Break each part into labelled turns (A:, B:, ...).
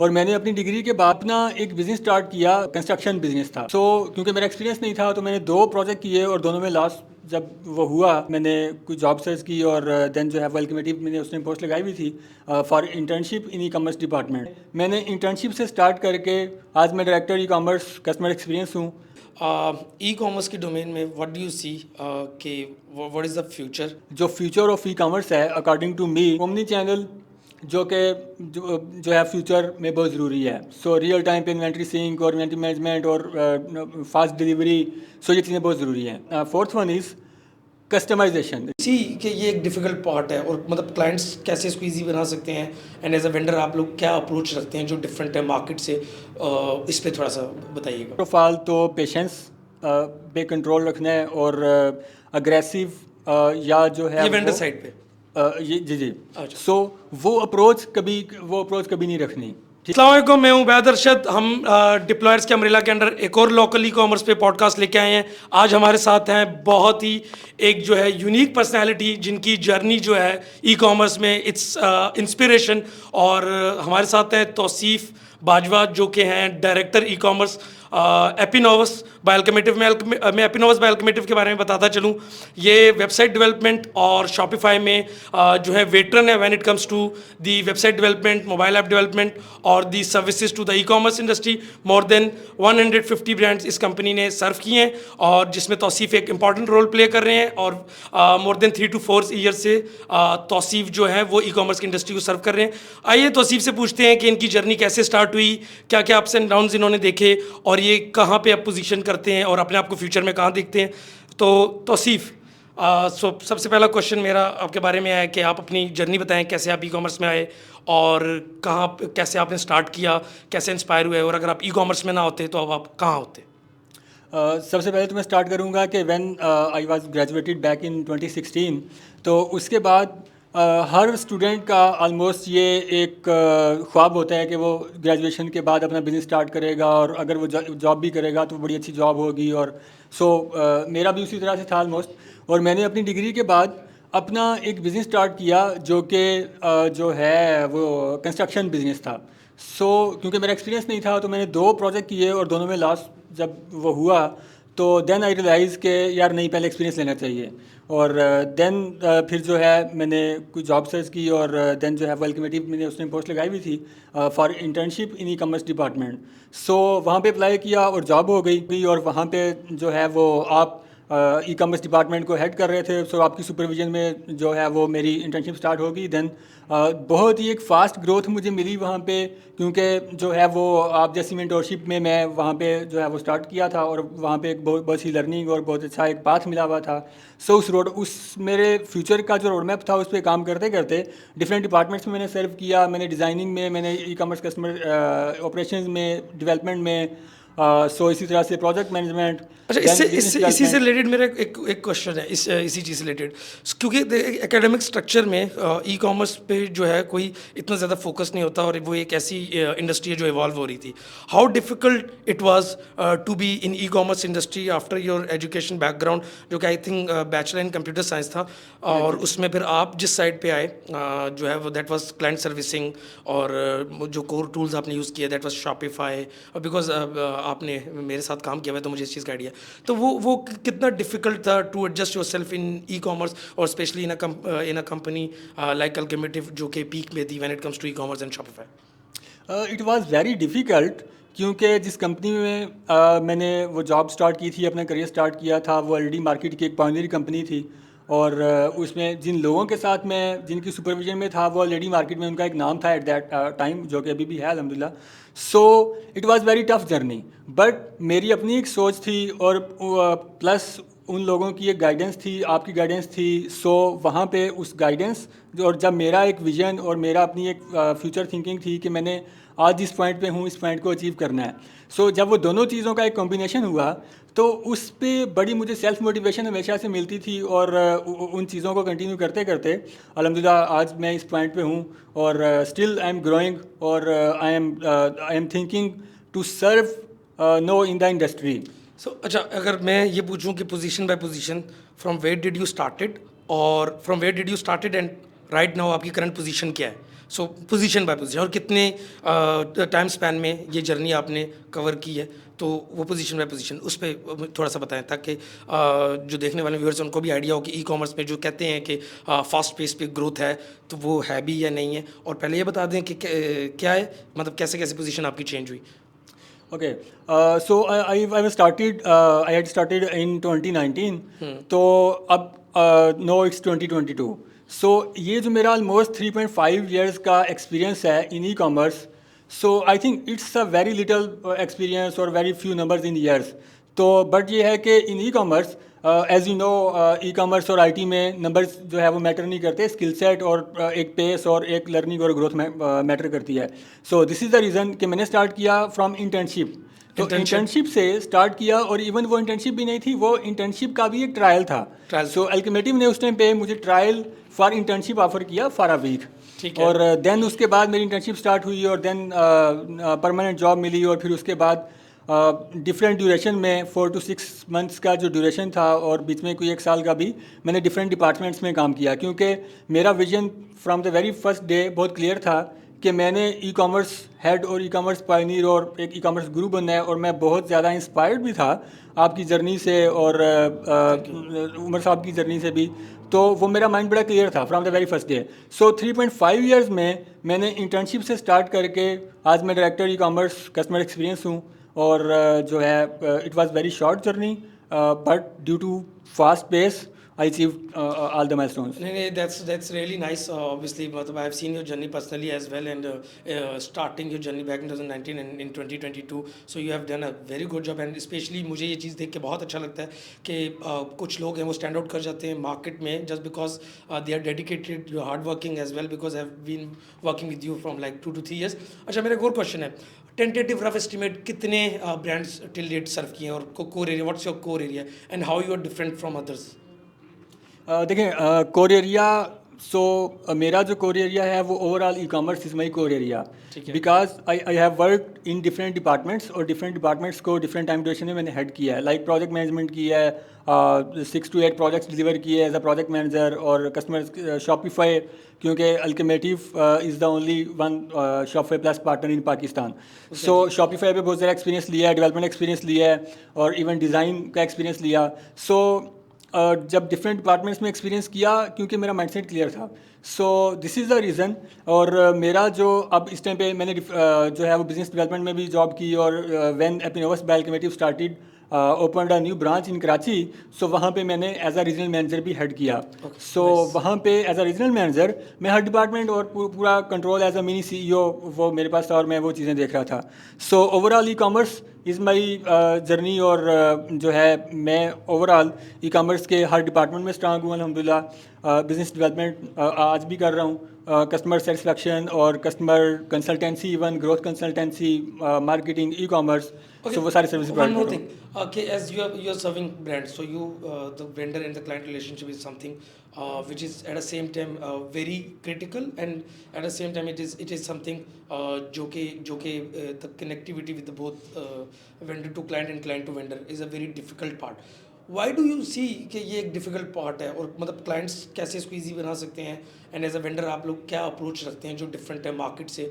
A: और मैंने अपनी डिग्री के बाद अपना एक बिज़नेस स्टार्ट किया, कंस्ट्रक्शन बिज़नेस था। क्योंकि मेरा एक्सपीरियंस नहीं था तो मैंने 2 प्रोजेक्ट किए और दोनों में लास्ट जब वो हुआ मैंने कुछ जॉब सर्च की और देन जो है वो अल्टीमेटली मैंने उसने पोस्ट लगाई हुई थी for internship in e commerce department. मैंने इंटर्नशिप से स्टार्ट करके आज मैं director e-commerce customer experience हूँ।
B: ई कॉमर्स के डोमेन में व्हाट डू यू सी कि व्हाट इज़ द फ्यूचर?
A: जो फ्यूचर ऑफ ई कॉमर्स है according to me, omnichannel जो है फ्यूचर में बहुत ज़रूरी है। सो रियल टाइम पे इन्वेंट्री सिंक और इन्वेंट्री मैनेजमेंट और फास्ट डिलीवरी, सो ये चीज़ें बहुत ज़रूरी हैं। Fourth one is customisation.
B: See कि ये एक डिफ़िकल्ट पार्ट है और मतलब क्लाइंट्स कैसे इसको ईजी बना सकते हैं एंड एज अ वेंडर आप लोग क्या अप्रोच रखते हैं जो डिफरेंट है मार्केट से, इस पे थोड़ा सा बताइएगा।
A: प्रोफाइल तो पेशेंस पे कंट्रोल रखना है और अग्रेसिव या जो है
B: ये वेंडर
A: वो
B: साइड पे।
A: ये जी।
B: अच्छा।
A: सो वो अप्रोच कभी नहीं रखनी।
B: अस्सलाम वालेकुम, मैं हूं बैद अरशद। हम डिप्लॉयर्स के अम्ब्रेला के अंडर एक और लोकल ई कॉमर्स पे पॉडकास्ट लेके आए हैं। आज हमारे साथ हैं बहुत ही एक जो है यूनिक पर्सनालिटी जिनकी जर्नी जो है ई कॉमर्स में इट्स इंस्पिरेशन। और हमारे साथ हैं तौसीफ बाजवा जो कि हैं डायरेक्टर ई कॉमर्स एपिनोवस बाय अल्केमेटिव। मैं एपिनोवस बाय अल्केमेटिव के बारे में बताता चलूँ, ये वेबसाइट डेवलपमेंट और शॉपिफाई में जो है वेटरन है when it comes to the website development, mobile app development और the services to the e commerce industry. More than 150 brands इस कंपनी ने सर्व किए हैं और जिसमें तौसीफ एक इंपॉर्टेंट रोल प्ले कर रहे हैं। और मोर देन 3 to 4 ईयर से तौसीफ जो है वो ई कॉमर्स की इंडस्ट्री को सर्व कर रहे हैं। आइए तौसीफ से पूछते हैं कि इनकी जर्नी कैसे स्टार्ट हुई, क्या क्या अप्स एंड डाउन्स इन्होंने देखे और ये कहाँ पे अब पोजीशन करते हैं और अपने आप को फ्यूचर में कहाँ देखते हैं। तो तौसीफ, सबसे पहला क्वेश्चन मेरा आपके बारे में है कि आप अपनी जर्नी बताएं, कैसे आप ई कॉमर्स में आए और कैसे आपने स्टार्ट किया, कैसे इंस्पायर हुए और अगर आप ई कॉमर्स में ना होते तो अब आप कहाँ होते?
A: सबसे पहले तो मैं स्टार्ट करूंगा कि when I was graduated back in 2016। तो उसके बाद हर स्टूडेंट का ऑलमोस्ट ये एक ख्वाब होता है कि वो ग्रेजुएशन के बाद अपना बिज़नेस स्टार्ट करेगा और अगर वो जॉब भी करेगा तो बड़ी अच्छी जॉब होगी। और मेरा भी उसी तरह से था ऑलमोस्ट। और मैंने अपनी डिग्री के बाद अपना एक बिज़नेस स्टार्ट किया जो है वो कंस्ट्रक्शन बिज़नेस था। क्योंकि मेरा एक्सपीरियंस नहीं था तो मैंने 2 प्रोजेक्ट किए और दोनों में लास्ट जब वो हुआ तो देन आई रियलाइज़ कि यार नहीं, पहले एक्सपीरियंस लेना चाहिए। और देन फिर जो है मैंने कुछ जॉब सर्च की और देन जो है वो अल्टीमेटली मैंने उसने पोस्ट लगाई हुई थी for internship in e commerce department. वहाँ पे अप्लाई किया और जॉब हो गई और वहाँ पे जो है वो आप ई कॉमर्स डिपार्टमेंट को हेड कर रहे थे। आपकी सुपरविजन में जो है वो मेरी इंटर्नशिप स्टार्ट होगी। देन बहुत ही एक फ़ास्ट ग्रोथ मुझे मिली वहाँ पे, क्योंकि जो है वो आप जैसी मेंटोरशिप में मैं वहाँ पे जो है वो स्टार्ट किया था और वहाँ पे एक बहुत सी लर्निंग और बहुत अच्छा एक पाथ मिला हुआ था। उस मेरे फ्यूचर का जो रोड मैप था उस पर काम करते करते डिफरेंट डिपार्टमेंट्स में मैंने सर्व किया। मैंने डिज़ाइनिंग में, मैंने ई कॉमर्स कस्टमर ऑपरेशंस में, डेवलपमेंट में, इसी तरह से प्रोजेक्ट मैनेजमेंट।
B: अच्छा, इसी से रिलेटेड मेरा एक क्वेश्चन है इसी चीज़ से रिलेटेड, क्योंकि एकेडमिक स्ट्रक्चर में ई कॉमर्स पे जो है कोई इतना ज़्यादा फोकस नहीं होता और वो एक ऐसी इंडस्ट्री है जो इवॉल्व हो रही थी। How difficult it was to be in e commerce industry after your education background, जो कि I think bachelor in computer science था, और उसमें फिर आप जिस साइड पे आए जो है वो दैट वाज क्लाइंट सर्विसिंग और जो कोर टूल्स आपने यूज़ किए दैट वाज शॉपिफाई। और बिकॉज आपने मेरे साथ काम किया हुआ है तो मुझे इस चीज़ का आइडिया। तो वो कितना डिफिकल्ट था to adjust yourself in E commerce और specially in a company like Alchemative जो कि पीक में थी when it comes to e commerce and Shopify?
A: It was very difficult, क्योंकि जिस कंपनी में मैंने वो जॉब स्टार्ट की थी, अपना करियर स्टार्ट किया था, वो ऑलरेडी मार्केट की एक पायनियर कंपनी थी। और उसमें जिन लोगों के साथ मैं जिनकी सुपरविजन में था वो ऑलरेडी मार्केट में उनका एक नाम था एट दैट टाइम, जो कि अभी भी है अल्हम्दुलिल्लाह। It was very tough journey, but मेरी अपनी एक सोच थी और प्लस उन लोगों की एक गाइडेंस थी, आपकी गाइडेंस थी। वहाँ पे उस गाइडेंस और जब मेरा एक विजन और मेरा अपनी एक फ्यूचर थिंकिंग थी कि मैंने आज जिस पॉइंट पे हूँ इस पॉइंट को अचीव करना है। जब वो दोनों चीज़ों का एक कॉम्बिनेशन हुआ तो उस पे बड़ी मुझे सेल्फ मोटिवेशन हमेशा से मिलती थी और उन चीज़ों को कंटिन्यू करते करते अल्हम्दुलिल्लाह आज मैं इस पॉइंट पे हूँ और स्टिल आई एम ग्रोइंग और I am thinking to serve no in the industry.
B: अच्छा, अगर मैं ये पूछूं कि position by position from where did you started और from where did you started and right now आपकी करंट पोजीशन क्या है, सो पोजीशन बाय पोजीशन, और कितने टाइम स्पैन में ये जर्नी आपने कवर की है, तो वो पोजीशन बाय पोजीशन उस पर थोड़ा सा बताएं, ताकि जो देखने वाले व्यूअर्स हैं उनको भी आइडिया हो कि ई कॉमर्स में जो कहते हैं कि फास्ट पेस पे ग्रोथ है, तो वो है भी या नहीं है। और पहले ये बता दें कि क्या है, मतलब कैसे कैसे पोजीशन आपकी चेंज हुई।
A: Okay, so I was started. I had started in 2019. तो अब no it's 2022. So ये जो मेरा almost 3.5 years का experience है in e-commerce. So I think it's a very little experience or very few numbers in years. तो but ये है कि in E commerce as you know e commerce और आईटी में नंबर्स जो है वो मैटर नहीं करते, स्किल सेट और एक पेस और एक लर्निंग और ग्रोथ मैटर करती है। So this is the reason कि मैंने स्टार्ट किया फ्रॉम इंटर्नशिप। तो इंटर्नशिप से स्टार्ट किया, और इवन वो इंटर्नशिप भी नहीं थी, वो इंटर्नशिप का भी एक ट्रायल था। सो अल्टीमेटली ने उस टाइम पे मुझे ट्रायल फॉर इंटर्नशिप ऑफर किया फॉर अ वीक, और देन उसके बाद मेरी इंटर्नशिप स्टार्ट हुई और देन परमानेंट जॉब मिली, और फिर उसके बाद डिफरेंट ड्यूरेशन में 4 to 6 मंथ्स का जो ड्यूरेशन था, और बीच में कोई 1 साल का भी मैंने डिफरेंट डिपार्टमेंट्स में काम किया, क्योंकि मेरा vision from the very first day बहुत क्लियर था कि मैंने ई कॉमर्स हेड और ई कॉमर्स पायनियर और एक ई कॉमर्स गुरु बनना है। और मैं बहुत ज़्यादा इंस्पायर्ड भी था आपकी जर्नी से और उमर साहब की जर्नी से भी, तो वो मेरा माइंड बड़ा क्लियर था from the very first day. So 3.5 years में मैंने इंटर्नशिप से स्टार्ट करके आज मैं director e-commerce customer experience हूँ, और जो है it was very short journey, but due to fast pace I achieved all the milestones.
B: नहीं, that's really nice. Obviously, मतलब I have seen your journey personally as well, and starting your journey back in 2019 and in 2022. So you have done a very good job, and especially मुझे ये चीज़ देख के बहुत अच्छा लगता है कि कुछ लोग हैं वो स्टैंड आउट कर जाते हैं मार्केट में just because they are dedicated, you are hard working as well, because I have been working with you from like 2 to 3 years. अच्छा, मेरा एक और क्वेश्चन है, टेंटेटिव रफ एस्टिमेट कितने ब्रांड्स टिल डेट सर्व किए हैं, और core area, what's your core area and how you are different from others.
A: देखें कोर एरिया, सो मेरा जो कोर एरिया है वो overall e-commerce is my core area, because I have worked in different departments, और different departments को different time duration में मैंने head किया है। लाइक प्रोजेक्ट मैनेजमेंट किया है, 6 to 8 प्रोजेक्ट्स डिलीवर किए एज अ प्रोजेक्ट मैनेजर, और कस्टमर शॉपिफाई, क्योंकि Alchemative is the only one Shopify plus partner in Pakistan. So Shopify पे बहुत ज़्यादा एक्सपीरियंस लिया है, डेवलपमेंट एक्सपीरियंस लिया है, और इवन डिज़ाइन का एक्सपीरियंस लिया। सो जब डिफरेंट डिपार्टमेंट्स में एक्सपीरियंस किया, क्योंकि मेरा माइंडसेट क्लियर था, so this is the reason. और मेरा जो अब इस टाइम पे मैंने जो है वो बिजनेस डेवलपमेंट में भी जॉब की, और व्हेन एपिनोवस by Alchemative started open a new branch in Karachi, so वहाँ पे मैंने एज अ रीजनल मैनेजर भी हेड किया। सो वहाँ पे एज अ रीजनल मैनेजर मैं हर डिपार्टमेंट और पूरा control as a mini CEO वो मेरे पास था, और मैं वो चीज़ें देख रहा था। So overall e-commerce is my journey, और जो है मैं ओवरऑल ई कॉमर्स के हर डिपार्टमेंट में स्ट्रांग हूँ अल्हम्दुलिल्लाह। बिजनेस डेवलपमेंट आज भी कर रहा हूँ, कस्टमर सेटिस्फैक्शन और customer consultancy, even growth consultancy, marketing, e commerce, so वो सारे service
B: One more thing, okay, as you are serving brands, so you the vendor and the client relationship is something which is at the same time very critical, and at the same time it is something जो कि the connectivity with the both vendor to client and client to vendor is a very difficult part. Why do you see कि ये एक difficult part है, और मतलब clients कैसे इसको ईजी बना सकते हैं, एंड एज अ वेंडर आप लोग क्या अप्रोच रखते हैं जो डिफरेंट है मार्केट से,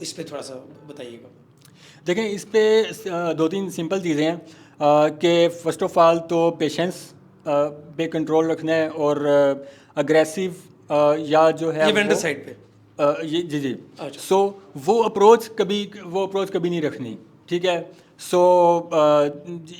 B: इस पे थोड़ा सा बताइएगा।
A: देखें, इस पे 2-3 सिंपल चीज़ें हैं कि फ़र्स्ट ऑफ ऑल तो पेशेंस पे कंट्रोल रखना है, और अग्रेसिव या जो है
B: ये वेंडर साइड पे
A: ये जी जी
B: अच्छा।
A: सो वो अप्रोच कभी नहीं रखनी, ठीक है। सो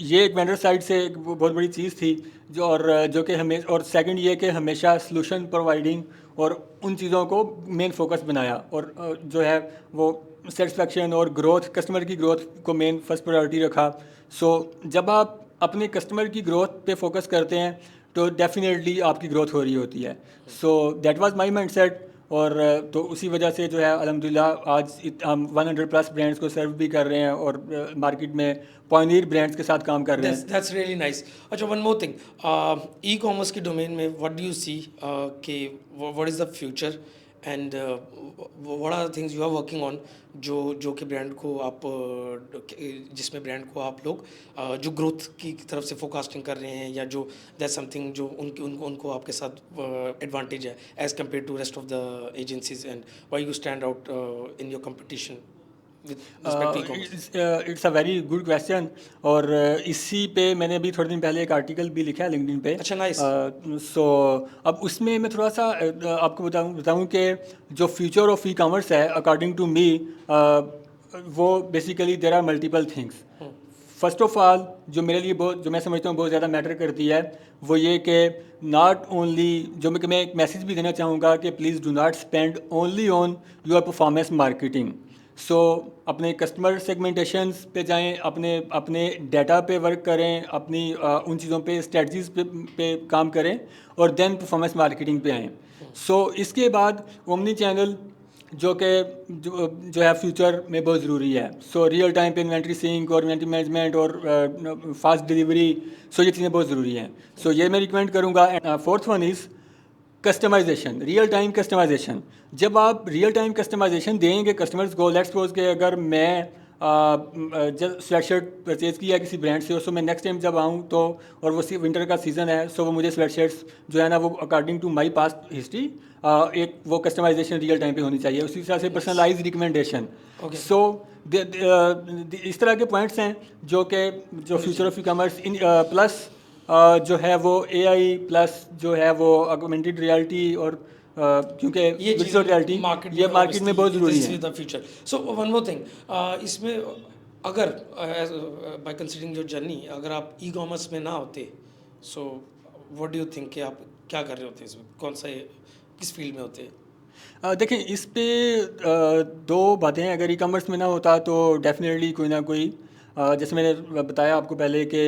A: ये एक वेंडर साइड से एक बहुत बड़ी चीज़ थी जो कि हमें, और सेकंड ये कि हमेशा सॉल्यूशन प्रोवाइडिंग और उन चीज़ों को मेन फोकस बनाया, और जो है वो सेटिस्फैक्शन और ग्रोथ, कस्टमर की ग्रोथ को मेन फर्स्ट प्रायोरिटी रखा। सो जब आप अपने कस्टमर की ग्रोथ पे फोकस करते हैं तो डेफिनेटली आपकी ग्रोथ हो रही होती है। So that was my mindset, और तो उसी वजह से जो है अल्हम्दुलिल्लाह आज हम 100+ ब्रांड्स को सर्व भी कर रहे हैं, और मार्केट में पायनियर ब्रांड्स के साथ काम कर रहे हैं।
B: That's really nice. अच्छा, one more thing, e commerce की डोमेन में व्हाट डू यू सी कि what is the future, and what are things you are working on जो कि ब्रांड को आप जिसमें ब्रांड को आप लोग जो ग्रोथ की तरफ से फोरकास्टिंग कर रहे हैं, या जो दैट समथिंग जो उनको आपके साथ एडवांटेज है as compare to rest of the agencies, and why you stand out in your competition with respect to e-commerce?
A: It's a very good question. और इसी पे मैंने अभी थोड़े दिन पहले एक आर्टिकल भी लिखा है लिंक्डइन पे।
B: अच्छा, नाइस।
A: सो अब उसमें मैं थोड़ा सा आपको बताऊं कि जो फ्यूचर ऑफ ई कॉमर्स है अकॉर्डिंग टू मी, वो basically there are multiple things. First of all जो मेरे लिए बहुत, जो मैं समझता हूँ बहुत ज़्यादा मैटर करती है, वो ये कि नॉट ओनली, जो मैं एक मैसेज भी देना चाहूँगा कि please do not spend only on your performance marketing. So अपने कस्टमर सेगमेंटेशंस पे जाएं, अपने डाटा पे वर्क करें, अपनी उन चीज़ों पे स्ट्रेटजीज पे काम करें, और देन परफॉर्मेंस मार्केटिंग पे आएँ। सो इसके बाद ओमनी चैनल जो है फ्यूचर में बहुत ज़रूरी है। सो रियल टाइम पे इन्वेंट्री सिंक और इन्वेंट्री मैनेजमेंट और फास्ट डिलीवरी, सो ये चीज़ें बहुत ज़रूरी हैं। सो ये मैं रिकमेंड करूँगा। Fourth one is customisation, real time customisation. जब आप रियल टाइम कस्टमाइजेशन देंगे कस्टमर्स को, लेट्स सपोज कि अगर मैं जब स्वेटशर्ट परचेज़ किया किसी ब्रांड से, सो मैं नेक्स्ट टाइम जब आऊँ तो, और वो विंटर का सीज़न है, सो वो मुझे स्वेटशर्ट्स जो है ना वो according to my past history एक वो कस्टमाइजेशन रियल टाइम पे होनी चाहिए। उसी तरह से पर्सनलाइज रिकमेंडेशन। सो इस तरह के पॉइंट्स हैं जो future of e commerce in plus जो है वो AI प्लस जो है वो ऑगमेंटेड रियलिटी, और क्योंकि
B: ये
A: वर्चुअल रियलिटी ये मार्केट में बहुत ज़रूरी है।
B: The future. So one more thing, इसमें अगर बाय कंसीडरिंग योर जर्नी, अगर आप ई कॉमर्स में ना होते, so what do you think कि आप क्या कर रहे होते इसमें, कौन सा किस फील्ड में होते?
A: देखें, इस पे दो बातें हैं। अगर ई कॉमर्स में ना होता तो डेफिनेटली कोई ना कोई, जैसे मैंने बताया आपको पहले कि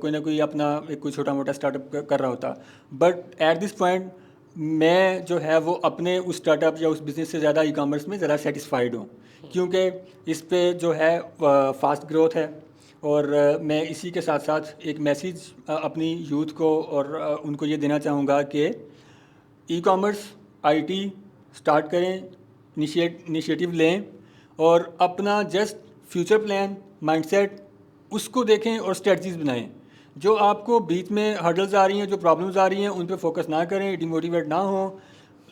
A: कोई ना कोई अपना एक कोई छोटा मोटा स्टार्टअप कर रहा होता। बट एट दिस पॉइंट मैं जो है वो अपने उस स्टार्टअप या उस बिज़नेस से ज़्यादा ई कॉमर्स में ज़्यादा सेटिस्फाइड हूँ, क्योंकि इस पे जो है फास्ट ग्रोथ है। और मैं इसी के साथ साथ एक मैसेज अपनी यूथ को और उनको ये देना चाहूँगा कि ई कॉमर्स IT स्टार्ट करें, इनिशिएटिव लें, और अपना जस्ट फ्यूचर प्लान माइंडसेट उसको देखें और स्ट्रेटजीज बनाएं। जो आपको बीच में हर्डल्स आ रही हैं, जो प्रॉब्लम्स आ रही हैं, उन पे फोकस ना करें, डिमोटिवेट ना हो।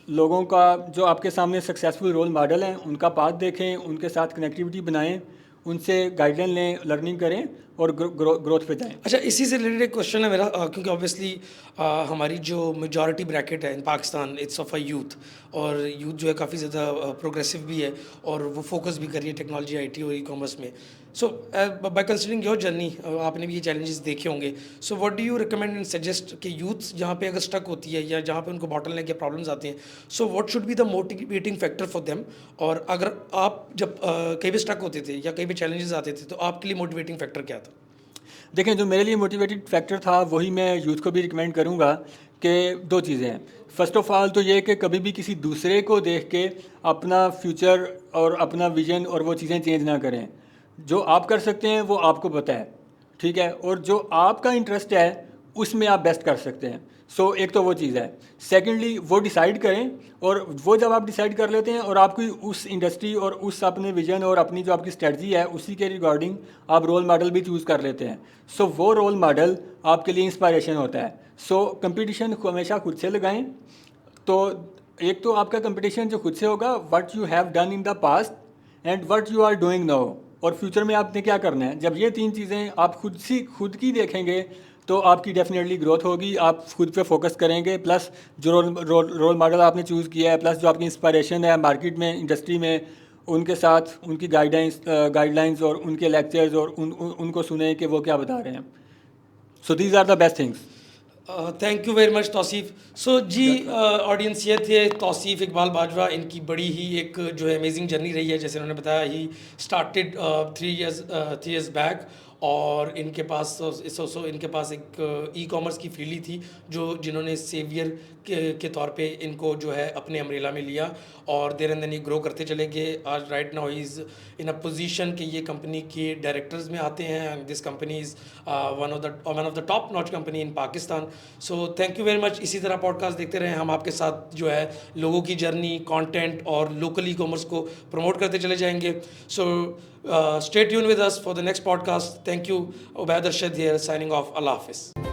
A: लोगों का जो आपके सामने सक्सेसफुल रोल मॉडल हैं उनका पाथ देखें, उनके साथ कनेक्टिविटी बनाएं, उनसे गाइडलाइन लें, लर्निंग करें और ग्रोथ पे जाएं।
B: अच्छा, इसी से रिलेटेड एक क्वेश्चन है मेरा, क्योंकि ऑब्वियसली हमारी जो मेजॉरिटी ब्रैकेट है in Pakistan, it's of a youth, और यूथ जो है काफ़ी ज़्यादा प्रोग्रेसिव भी है, और वो फोकस भी कर रही है टेक्नोलॉजी, IT और ई कॉमर्स में। सो बाय कंसिडरिंग योर जर्नी, आपने भी ये चैलेंजेस देखे होंगे, so what do you recommend and suggest कि यूथ जहाँ पे अगर स्टक होती है या जहाँ पे उनको बॉटलनेक या प्रॉब्लम्स आती हैं, so what should be the motivating factor for them? और अगर आप जब कहीं भी स्टक होते थे या कहीं भी चैलेंजेस आते थे, तो आपके लिए मोटिवेटिंग फैक्टर क्या था?
A: देखें, जो मेरे लिए मोटिवेटेड फैक्टर था वही मैं यूथ को भी रिकमेंड करूंगा कि दो चीज़ें हैं। फर्स्ट ऑफ ऑल तो ये कि कभी भी किसी दूसरे को देख के अपना फ्यूचर और अपना विजन और वो चीज़ें चेंज ना करें। जो आप कर सकते हैं वो आपको पता है, ठीक है, और जो आपका इंटरेस्ट है उसमें आप बेस्ट कर सकते हैं। सो एक तो वो चीज़ है। सेकेंडली वो डिसाइड करें, और वो जब आप डिसाइड कर लेते हैं और आपकी उस इंडस्ट्री और उस अपने विजन और अपनी जो आपकी स्ट्रेटजी है उसी के रिगार्डिंग आप रोल मॉडल भी चूज़ कर लेते हैं। सो वो रोल मॉडल आपके लिए इंस्पायरेशन होता है। सो कंपटीशन हमेशा खुद से लगाएं। तो एक तो आपका कंपटीशन जो खुद से होगा, what you have done in the past and what you are doing now, और फ्यूचर में आपने क्या करना है। जब ये तीन चीज़ें आप खुद की देखेंगे तो आपकी डेफिनेटली ग्रोथ होगी, आप खुद पे फोकस करेंगे। प्लस जो रोल मॉडल आपने चूज़ किया है, प्लस जो आपकी इंस्पायरेशन है मार्केट में, इंडस्ट्री में, उनके साथ उनकी गाइडलाइंस और उनके लेक्चर्स और उनको सुने कि वो क्या बता रहे हैं। So these are the best things.
B: Thank you very much Tauseef. So जी ऑडियंस, ये थे तौसीफ इकबाल बाजवा। इनकी बड़ी ही एक जो है अमेजिंग जर्नी रही है। जैसे उन्होंने बताया, ही स्टार्टेड 3 years बैक, और इनके पास इनके पास एक ई कॉमर्स की फील्ड थी जिन्होंने सेवियर के तौर पे इनको जो है अपने अम्ब्रेला में लिया और देर एंड देन ये ग्रो करते चले गए। आज right now is in a position कि ये कंपनी के डायरेक्टर्स में आते हैं and this company is one of the top notch company in Pakistan. So thank you very much. इसी तरह पॉडकास्ट देखते रहें, हम आपके साथ जो है लोगों की जर्नी, कंटेंट और लोकल ई कॉमर्स को प्रमोट करते चले जाएंगे। सो stay tuned with us for the next podcast. Thank you. Ubaid Arshad here signing off. Allah Hafiz.